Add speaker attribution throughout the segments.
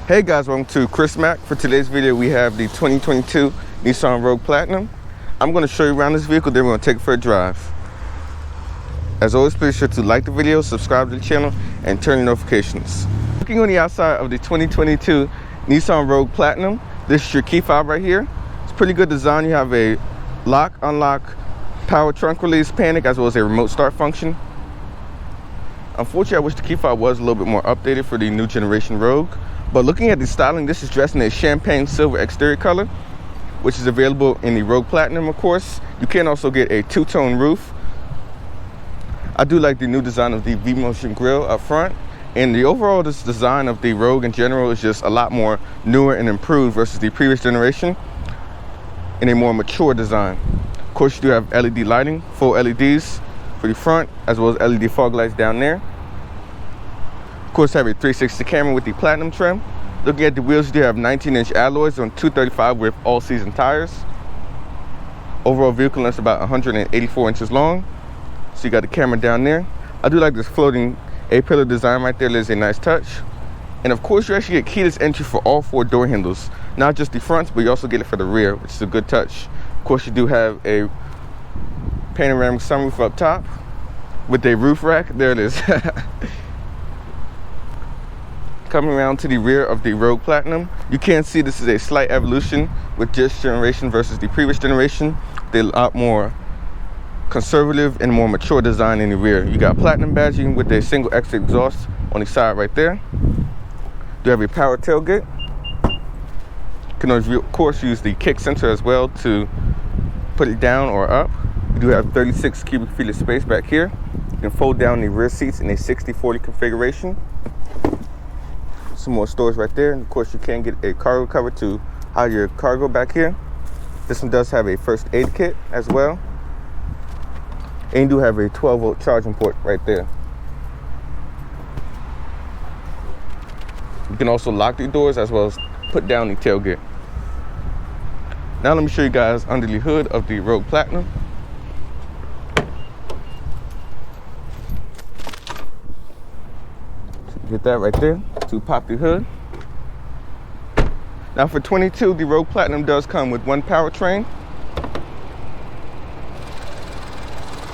Speaker 1: Hey guys, welcome to Chris Mac. For today's video, we have the 2022 Nissan Rogue Platinum. I'm going to show you around this vehicle, then we're going to take it for a drive. As always, please be sure to like the video, subscribe to the channel, and turn your notifications. Looking on the outside of the 2022 Nissan Rogue Platinum, this is your key fob right here. It's pretty good design. You have a lock, unlock, power trunk release, panic, as well as a remote start function. Unfortunately, I wish the key fob was a little bit more updated for the new generation Rogue. But looking at the styling, this is dressed in a champagne silver exterior color, which is available in the Rogue Platinum, of course. You can also get a two-tone roof. I do like the new design of the V-Motion grille up front. And the overall design of the Rogue in general is just a lot more newer and improved versus the previous generation in a more mature design. Of course, you do have LED lighting, full LEDs for the front, as well as LED fog lights down there. Of course, have a 360 camera with the Platinum trim. Looking at the wheels, you do have 19-inch alloys on 235 with all-season tires. Overall vehicle length is about 184 inches long. So you got the camera down there. I do like this floating A-pillar design right there. There's a nice touch. And of course, you actually get keyless entry for all four door handles. Not just the front, but you also get it for the rear, which is a good touch. Of course, you do have a panoramic sunroof up top with a roof rack. There it is. Coming around to the rear of the Rogue Platinum, you can see this is a slight evolution with this generation versus the previous generation. They're a lot more conservative and more mature design in the rear. You got Platinum badging with a single exit exhaust on the side right there. You have a power tailgate. You can of course use the kick sensor as well to put it down or up. You do have 36 cubic feet of space back here. You can fold down the rear seats in a 60-40 configuration. Some more storage right there, and of course you can get a cargo cover to hide your cargo back here. This one does have a first aid kit as well, and you do have a 12-volt charging port right there. You can also lock the doors as well as put down the tailgate. Now let me show you guys under the hood of the Rogue Platinum. Get that right there to pop the hood. Now for 22, the Rogue Platinum does come with one powertrain.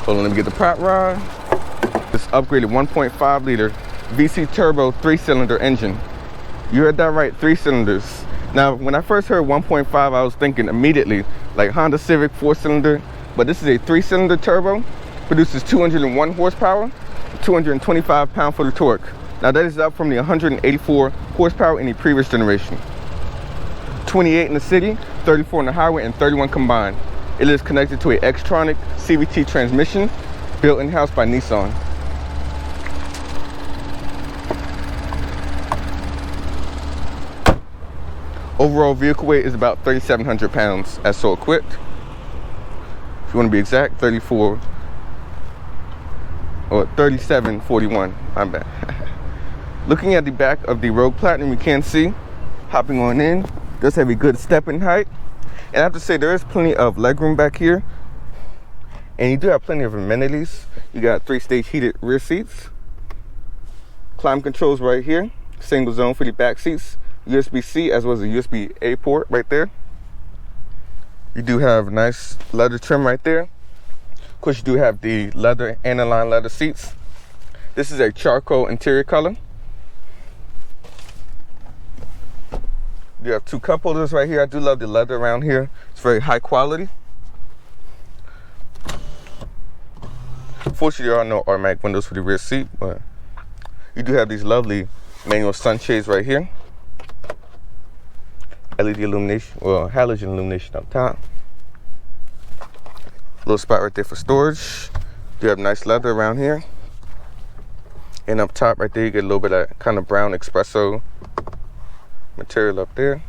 Speaker 1: Hold on, let me get the prop rod. This upgraded 1.5 liter VC turbo 3-cylinder engine. You heard that right, 3 cylinders. Now, when I first heard 1.5, I was thinking immediately like Honda Civic 4-cylinder, but this is a 3-cylinder turbo. Produces 201 horsepower, 225 pound-foot of torque. Now that is up from the 184 horsepower in the previous generation. 28 in the city, 34 on the highway, and 31 combined. It is connected to a Xtronic CVT transmission built in-house by Nissan. Overall vehicle weight is about 3,700 pounds as so equipped. If you want to be exact, 3741, I'm bad. Looking at the back of the Rogue Platinum, you can see, hopping on in, does have a good step-in height. And I have to say, there is plenty of legroom back here. And you do have plenty of amenities. You got 3-stage heated rear seats. Climate controls right here. Single zone for the back seats. USB-C as well as a USB-A port right there. You do have nice leather trim right there. Of course, you do have the leather and aniline leather seats. This is a charcoal interior color. You have 2 cup holders right here. I do love the leather around here. It's very high quality. Fortunately, there are no automatic windows for the rear seat, but you do have these lovely manual sunshades right here. LED illumination, well, halogen illumination up top. Little spot right there for storage. You have nice leather around here. And up top right there, you get a little bit of kind of brown espresso material up there.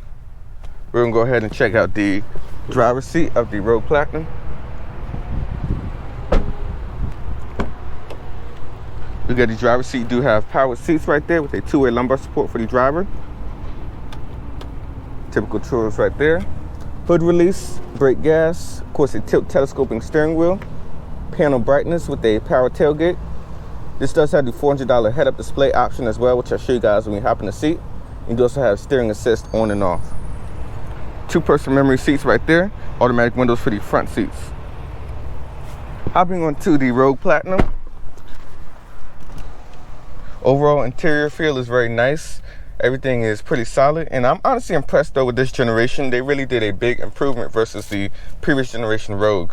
Speaker 1: We're gonna go ahead and check out the driver's seat of the Rogue Platinum. We got the driver's seat. You do have powered seats right there with a 2-way lumbar support for the driver. Typical tools right there. Hood release, brake gas, of course a tilt telescoping steering wheel, panel brightness with a power tailgate. This does have the $400 head-up display option as well, which I'll show you guys when you hop in the seat. You do also have steering assist on and off. 2-person memory seats right there. Automatic windows for the front seats. Hopping onto the Rogue Platinum. Overall interior feel is very nice. Everything is pretty solid, and I'm honestly impressed though with this generation. They really did a big improvement versus the previous generation Rogue.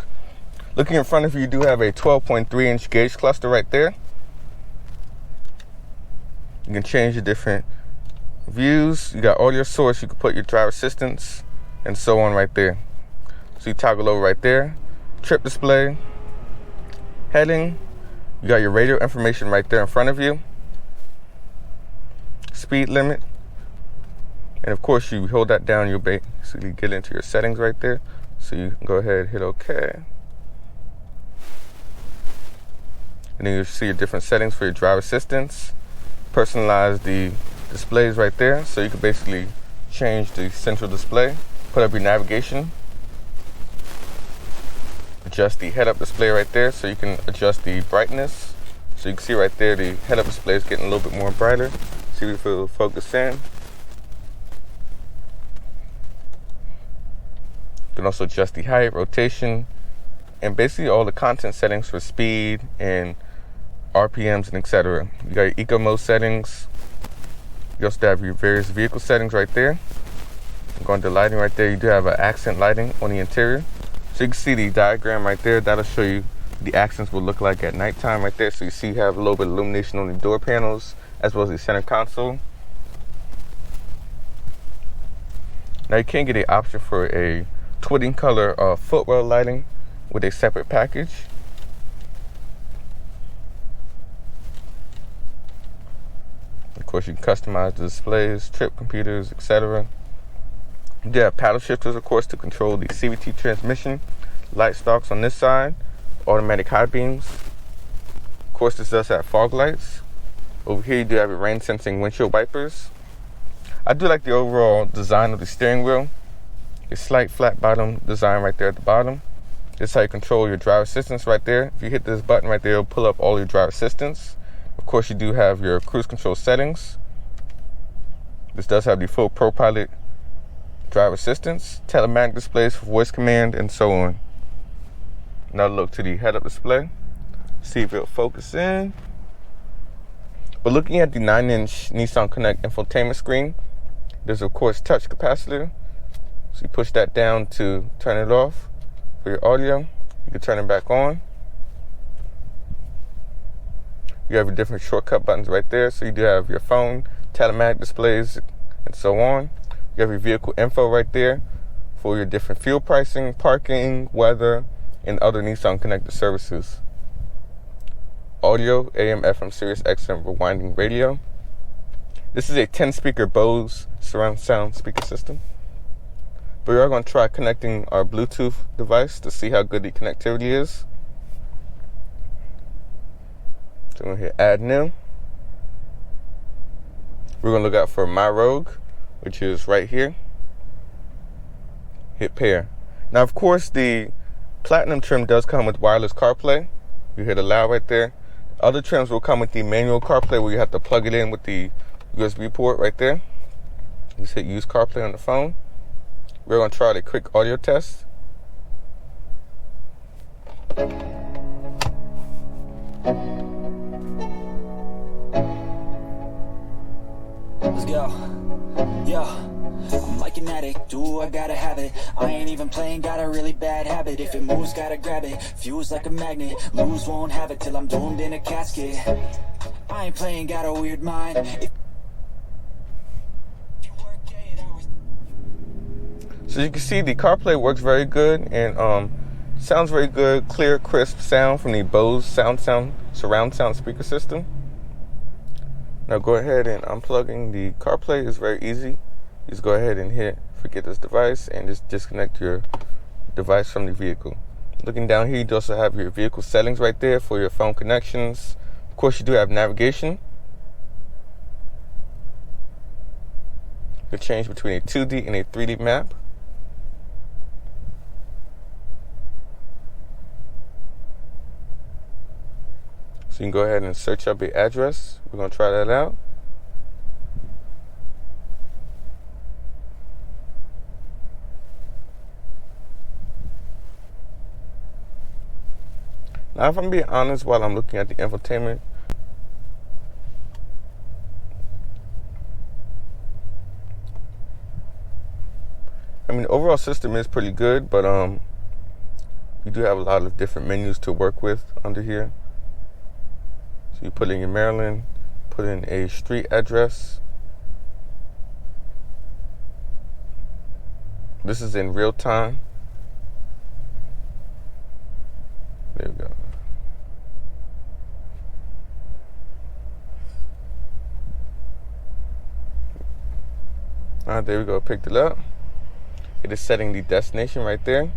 Speaker 1: Looking in front of you, you do have a 12.3-inch gauge cluster right there. You can change the different views. You got audio source, you can put your driver assistance and so on right there. So you toggle over right there. Trip display, heading, you got your radio information right there in front of you. Speed limit, and of course you hold that down, you'll basically get into your settings right there. So you can go ahead and hit OK, and then you'll see your different settings for your driver assistance. Personalize the displays right there, so you can basically change the central display, put up your navigation, adjust the head-up display right there, so you can adjust the brightness. So you can see right there the head-up display is getting a little bit more brighter. See if it'll focus in. You can also adjust the height, rotation, and basically all the content settings for speed and RPMs and etc. You got your Eco Mode settings. You also have your various vehicle settings right there. Going to lighting right there, you do have an accent lighting on the interior. So you can see the diagram right there. That'll show you the accents will look like at nighttime right there. So you see you have a little bit of illumination on the door panels, as well as the center console. Now you can get an option for a twitting color footwell lighting with a separate package. Of course, you can customize the displays, trip computers, etc. You do have paddle shifters, of course, to control the CVT transmission. Light stalks on this side, automatic high beams. Of course, this does have fog lights. Over here you do have your rain sensing windshield wipers. I do like the overall design of the steering wheel. A slight flat bottom design right there at the bottom. This is how you control your driver assistance right there. If you hit this button right there, it'll pull up all your driver assistance. Of course, you do have your cruise control settings. This does have the full ProPilot driver assistance, telematic displays for voice command, and so on. Now look to the head-up display. See if it'll focus in. But looking at the 9-inch Nissan Connect infotainment screen, there's of course touch capacitor. So you push that down to turn it off. For your audio, you can turn it back on. You have your different shortcut buttons right there. So you do have your phone, telematic displays, and so on. You have your vehicle info right there for your different fuel pricing, parking, weather, and other Nissan connected services. Audio, AM, FM, Sirius XM, rewinding radio. This is a 10-speaker Bose surround sound speaker system. But we are going to try connecting our Bluetooth device to see how good the connectivity is. So I'm going to hit Add New. We're going to look out for My Rogue, which is right here. Hit Pair. Now, of course, the Platinum trim does come with wireless CarPlay. You hit Allow right there. Other trims will come with the manual CarPlay where you have to plug it in with the USB port right there. You just hit Use CarPlay on the phone. We're going to try a quick audio test.
Speaker 2: Let's go. Yo, I'm like an addict, do I gotta have it. I ain't even playing, got a really bad habit. If it moves, gotta grab it. Fuse like a magnet, lose, won't have it till I'm doomed in a casket. I ain't playing, got a weird mind.
Speaker 1: So you can see the CarPlay works very good and sounds very good, clear, crisp sound from the Bose surround sound speaker system. Now go ahead and unplugging the CarPlay is very easy. Just go ahead and hit forget this device and just disconnect your device from the vehicle. Looking down here, you also have your vehicle settings right there for your phone connections. Of course, you do have navigation. You can change between a 2D and a 3D map. So you can go ahead and search up your address. We're going to try that out. Now, if I'm being honest, while I'm looking at the infotainment, I mean, the overall system is pretty good, but you do have a lot of different menus to work with under here. So you put in your Maryland, put in a street address. This is in real time. There we go. Alright, there we go. Picked it up. It is setting the destination right there.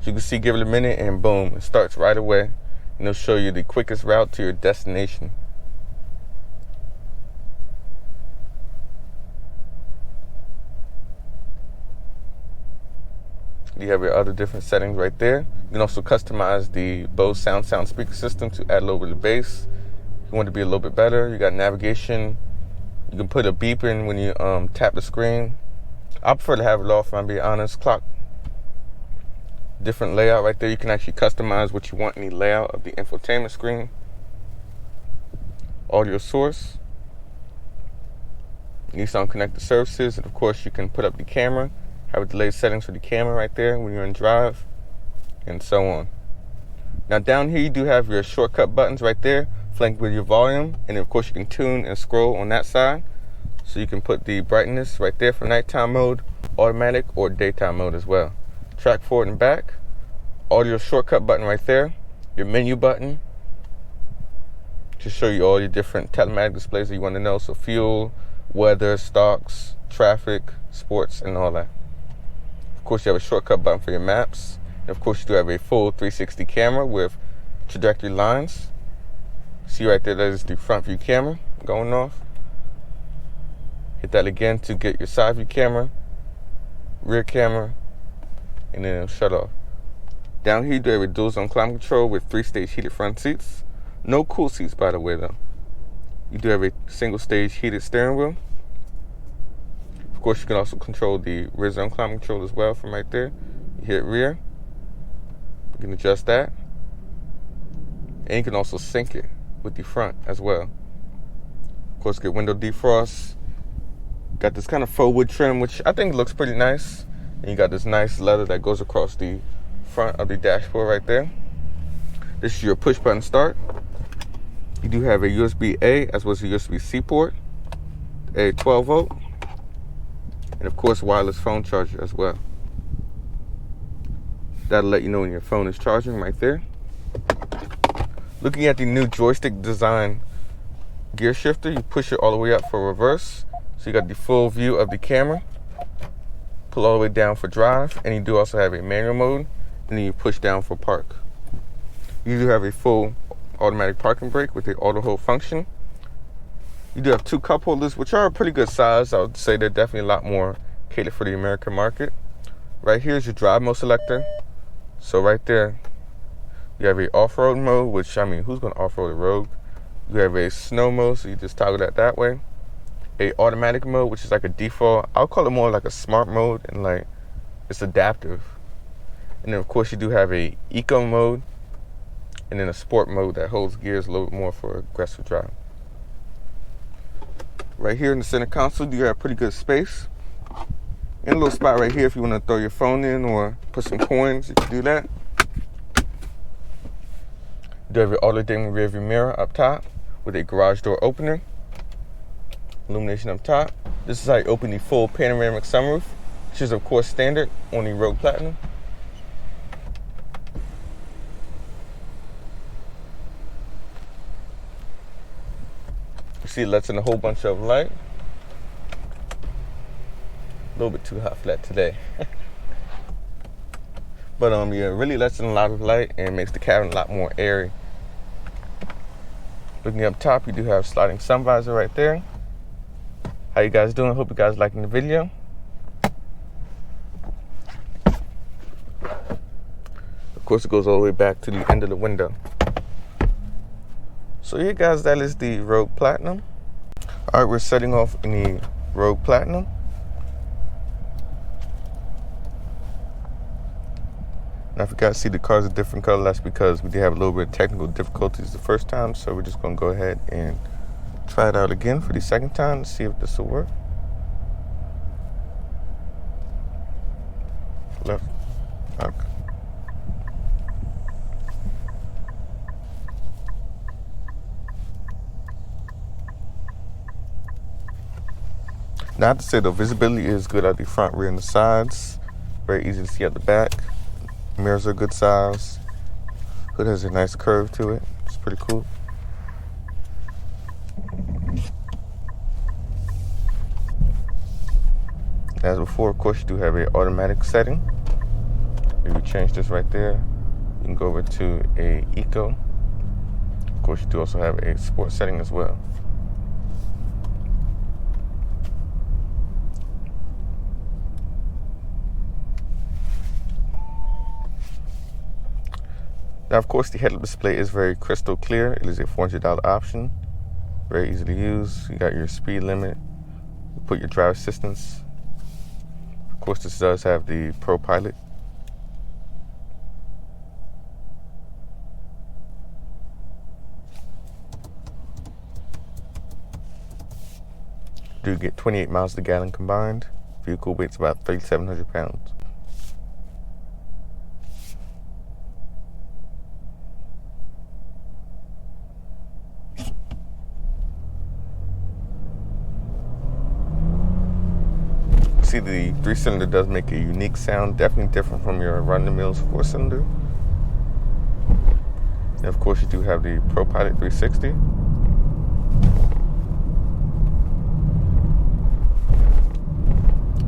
Speaker 1: So you can see, give it a minute, and boom, it starts right away. And it'll show you the quickest route to your destination. You have your other different settings right there. You can also customize the Bose sound speaker system to add a little bit of bass. If you want it to be a little bit better, you got navigation. You can put a beep in when you tap the screen. I prefer to have it off, if I'm being honest. Clock. Different layout right there. You can actually customize what you want in the layout of the infotainment screen. Audio source. Nissan connected services. And of course, you can put up the camera. Have a delay settings for the camera right there when you're in drive. And so on. Now down here, you do have your shortcut buttons right there, flanked with your volume. And of course, you can tune and scroll on that side. So you can put the brightness right there for nighttime mode, automatic, or daytime mode as well. Track forward and back. Audio shortcut button right there. Your menu button to show you all your different telematic displays that you want to know. So fuel, weather, stocks, traffic, sports, and all that. Of course, you have a shortcut button for your maps. And of course, you do have a full 360 camera with trajectory lines. See right there, that is the front view camera going off. Hit that again to get your side view camera, rear camera, and then it'll shut off. Down here, you do have a dual zone climate control with 3-stage heated front seats. No cool seats, by the way, though. You do have a single stage heated steering wheel. Of course, you can also control the rear zone climate control as well from right there. You hit rear. You can adjust that. And you can also sync it with the front as well. Of course, get window defrost. Got this kind of faux wood trim, which I think looks pretty nice. And you got this nice leather that goes across the front of the dashboard right there. This is your push button start. You do have a USB-A as well as a USB-C port, a 12 volt, and of course wireless phone charger as well. That'll let you know when your phone is charging right there. Looking at the new joystick design gear shifter, you push it all the way up for reverse. So you got the full view of the camera. Pull all the way down for drive, and you do also have a manual mode, and then you push down for park. You do have a full automatic parking brake with the auto hold function. You do have 2 cup holders, which are a pretty good size. I would say they're definitely a lot more catered for the American market. Right here is your drive mode selector. So right there, you have a off-road mode, which, I mean, who's going to off-road a Rogue? You have a snow mode, so you just toggle that way. A automatic mode, which is like a default. I'll call it more like a smart mode, and like it's adaptive. And then of course you do have a eco mode, and then a sport mode that holds gears a little bit more for aggressive drive. Right here in the center console, you have pretty good space. And a little spot right here if you want to throw your phone in or put some coins, you can do that. You do have your auto dimming rear view mirror up top with a garage door opener. Illumination up top. This is how you open the full panoramic sunroof, which is of course standard on the Rogue Platinum. You see it lets in a whole bunch of light. A little bit too hot for that today. But yeah, it really lets in a lot of light and makes the cabin a lot more airy. Looking up top, you do have sliding sun visor right there. How you guys doing? Hope you guys liking the video. Of course, it goes all the way back to the end of the window. So yeah, guys, that is the Rogue Platinum. All right, we're setting off in the Rogue Platinum. Now, if you guys see the cars a different color, that's because we did have a little bit of technical difficulties the first time, so we're just going to go ahead and try it out again for the second time to see if this will work. Left. Okay. Now, I have to say though, visibility is good at the front, rear, and the sides. Very easy to see at the back. Mirrors are good size. Hood has a nice curve to it. It's pretty cool. As before, of course, you do have an automatic setting. If you change this right there, you can go over to a Eco. Of course, you do also have a sport setting as well. Now, of course, the head-up display is very crystal clear. It is a $400 option. Very easy to use. You got your speed limit. You put your driver assistance. Of course, this does have the Pro Pilot. You do get 28 miles to the gallon combined. Vehicle weight's about 3,700 pounds. See, the 3-cylinder does make a unique sound, definitely different from your run-of-the-mill 4-cylinder. And of course, you do have the Pro Pilot 360.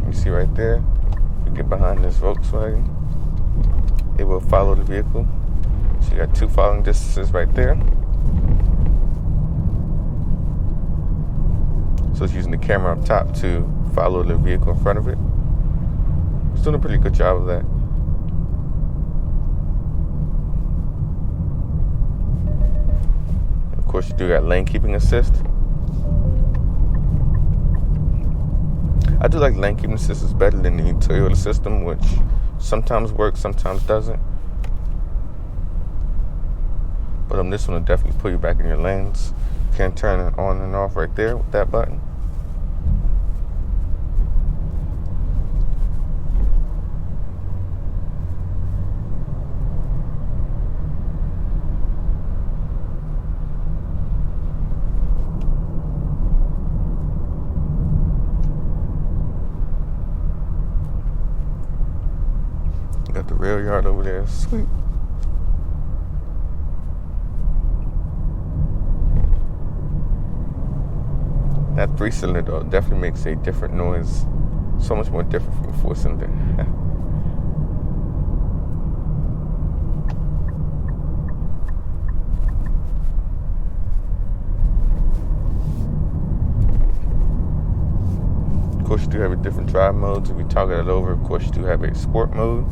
Speaker 1: You see right there, you get behind this Volkswagen, it will follow the vehicle. So you got 2 following distances right there. So it's using the camera up top to follow the vehicle in front of it. It's doing a pretty good job of that. Of course, you do got lane keeping assist. I do like lane keeping assist is better than the Toyota system, which sometimes works, sometimes doesn't. But on this one, it'll definitely put you back in your lanes. You can turn it on and off right there with that button. Got the rail yard over there. Sweet. That 3-cylinder though definitely makes a different noise. So much more different from a 4-cylinder. Of course, you do have a different drive modes. If we toggle it over, of course, you do have a sport mode.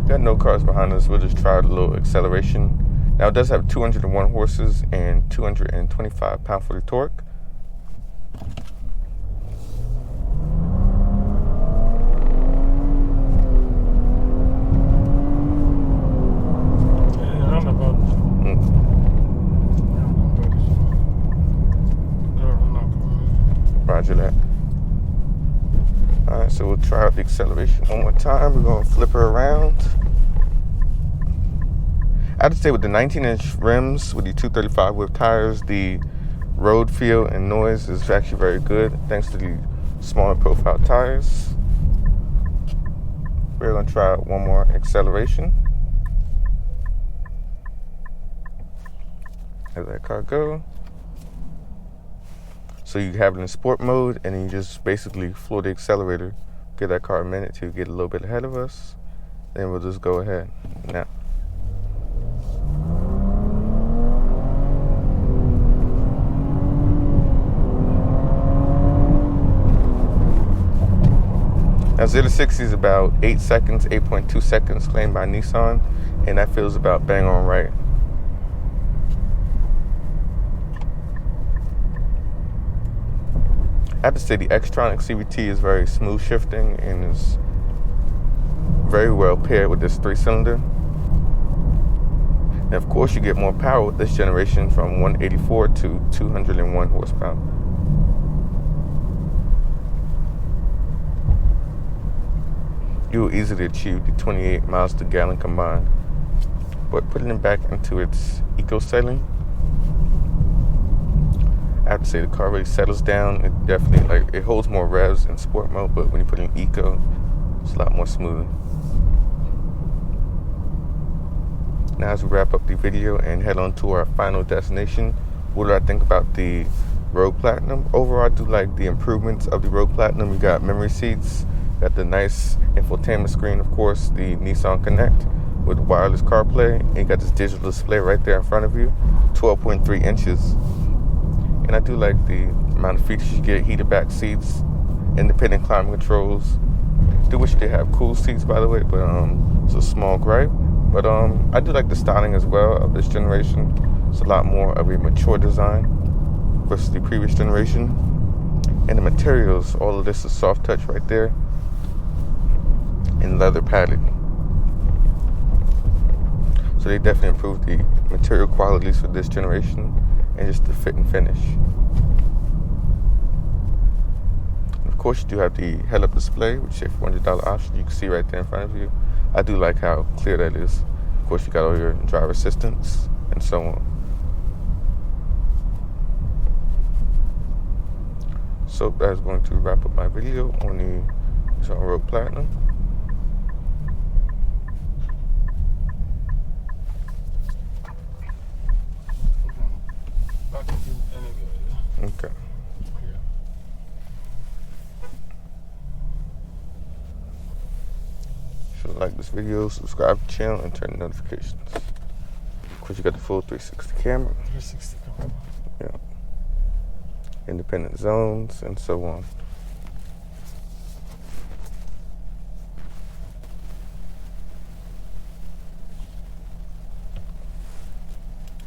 Speaker 1: Got no cars behind us. We'll just try a little acceleration. Now, it does have 201 horses and 225 pound-foot of torque. Roger that. Alright, so we'll try out the acceleration one more time. We're going to flip her around. I have to say, with the 19-inch rims, with the 235 whip tires, the road feel and noise is actually very good, thanks to the smaller profile tires. We're going to try out one more acceleration. Let that car go. So you have it in sport mode, and then you just basically floor the accelerator. Give that car a minute to get a little bit ahead of us. Then we'll just go ahead. Now. Now 0 to 60 is about 8 seconds, 8.2 seconds claimed by Nissan, and that feels about bang on right. I have to say the Xtronic CVT is very smooth shifting and is very well paired with this 3-cylinder. And of course, you get more power with this generation from 184 to 201 horsepower. You will easily achieve the 28 miles per gallon combined. But putting it back into its eco setting, I have to say the car really settles down. It definitely, it holds more revs in sport mode, but when you put it in eco, it's a lot more smooth. Now, as we wrap up the video and head on to our final destination, what do I think about the Rogue Platinum? Overall, I do like the improvements of the Rogue Platinum. You got memory seats, got the nice infotainment screen, of course, the Nissan Connect with wireless CarPlay, and you got this digital display right there in front of you, 12.3 inches. And I do like the amount of features you get: heated back seats, independent climate controls. I do wish they have cool seats, by the way, but it's a small gripe. But I do like the styling as well of this generation. It's a lot more of a mature design versus the previous generation. And the materials, all of this is soft touch right there, and leather padded. So they definitely improved the material qualities for this generation and just the fit and finish. Of course, you do have the head-up display, which is a $400 option. You can see right there in front of you. I do like how clear that is. Of course, you got all your driver assistance and so on. So that's going to wrap up my video on the Nissan Rogue Platinum. Okay. If you like this video, subscribe to the channel and turn notifications. Of course, you got the full 360 camera.
Speaker 3: 360 camera.
Speaker 1: Yeah. Independent zones and so on.